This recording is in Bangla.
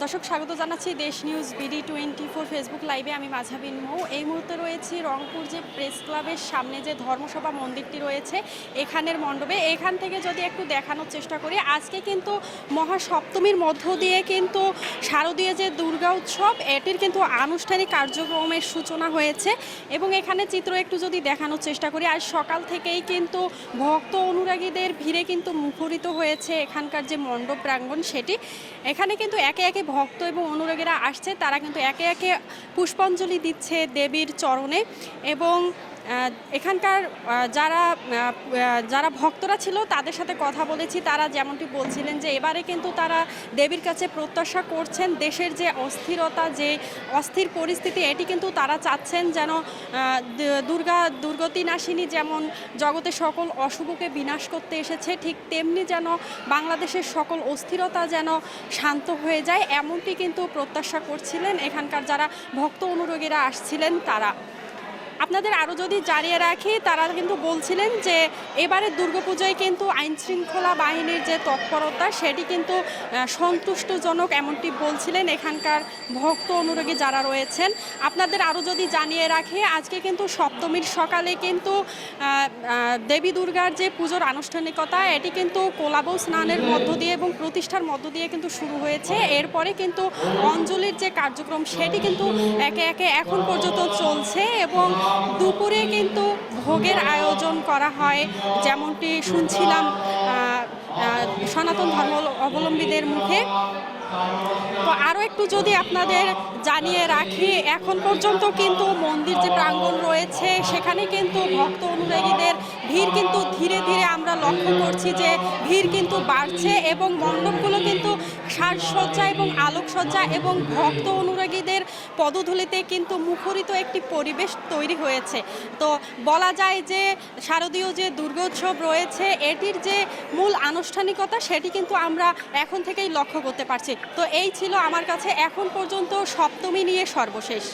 দর্শক স্বাগত জানাচ্ছি দেশ নিউজ BD24 ফেসবুক লাইভে। আমি মাঝাবিন মৌ। এই মুহূর্তে রয়েছি রংপুর যে প্রেস ক্লাবের সামনে যে ধর্মসভা মন্দিরটি রয়েছে এখানের মণ্ডপে। এখান থেকে যদি একটু দেখানোর চেষ্টা করি, আজকে কিন্তু মহাসপ্তমীর মধ্য দিয়ে কিন্তু শারদীয় যে দুর্গা উৎসব এটির কিন্তু আনুষ্ঠানিক কার্যক্রমের সূচনা হয়েছে এবং এখানে চিত্র একটু যদি দেখানোর চেষ্টা করি, আজ সকাল থেকেই কিন্তু ভক্ত অনুরাগীদের ভিড়ে কিন্তু মুখরিত হয়েছে এখানকার যে মণ্ডপ প্রাঙ্গণ সেটি। এখানে কিন্তু একে একে ভক্ত এবং অনুরাগীরা আসছে, তারা কিন্তু একে একে পুষ্পাঞ্জলি দিচ্ছে দেবীর চরণে এবং এখানকার যারা ভক্তরা ছিল তাদের সাথে কথা বলেছি। তারা যেমনটি বলছিলেন যে এবারে কিন্তু তারা দেবীর কাছে প্রত্যাশা করছেন দেশের যে অস্থিরতা, যে অস্থির পরিস্থিতি, এটি কিন্তু তারা চাচ্ছেন যেন দুর্গতি নাশিনী যেমন জগতের সকল অশুভকে বিনাশ করতে এসেছে, ঠিক তেমনি যেন বাংলাদেশের সকল অস্থিরতা যেন শান্ত হয়ে যায়, এমনটি কিন্তু প্রত্যাশা করছিলেন এখানকার যারা ভক্ত অনুরাগীরা আসছিলেন তারা। আপনাদের আরও যদি জানিয়ে রাখি, তারা কিন্তু বলছিলেন যে এবারে দুর্গাপূজায় কিন্তু আইনশৃঙ্খলা বাহিনীর যে তৎপরতা সেটি কিন্তু সন্তুষ্টজনক, এমনটি বলছিলেন এখানকার ভক্ত অনুরাগী যারা রয়েছেন। আপনাদের আরও যদি জানিয়ে রাখি, আজকে কিন্তু সপ্তমীর সকালে কিন্তু দেবী দুর্গার যে পুজোর আনুষ্ঠানিকতা এটি কিন্তু কোলাবৌ স্নানের মধ্য দিয়ে এবং প্রতিষ্ঠার মধ্য দিয়ে কিন্তু শুরু হয়েছে। এরপরে কিন্তু অঞ্জলির যে কার্যক্রম সেটি কিন্তু একে একে এখন পর্যন্ত চলছে এবং দুপুরে কিন্তু ভোগের আয়োজন করা হয়, যেমনটি শুনছিলাম সনাতন ধর্ম অবলম্বীদের মুখে। তো আরও একটু যদি আপনাদের জানিয়ে রাখি, এখন পর্যন্ত কিন্তু মন্দির যে প্রাঙ্গণ রয়েছে সেখানে কিন্তু ভক্ত অনুরাগীদের ভিড় কিন্তু ধীরে ধীরে আমরা লক্ষ্য করছি যে ভিড় কিন্তু বাড়ছে এবং মণ্ডপগুলো কিন্তু সাজসজ্জা এবং আলোকসজ্জা এবং ভক্ত অনুরাগীদের পদধূলিতে কিন্তু মুখরিত একটি পরিবেশ তৈরি হয়েছে। তো বলা যায় যে শারদীয় যে দুর্গোৎসব রয়েছে এটির যে মূল আনুষ্ঠানিকতা সেটি কিন্তু আমরা এখন থেকেই লক্ষ্য করতে পারছি। তো এই ছিল আমার কাছে এখন পর্যন্ত সপ্তমী নিয়ে সর্বশেষ।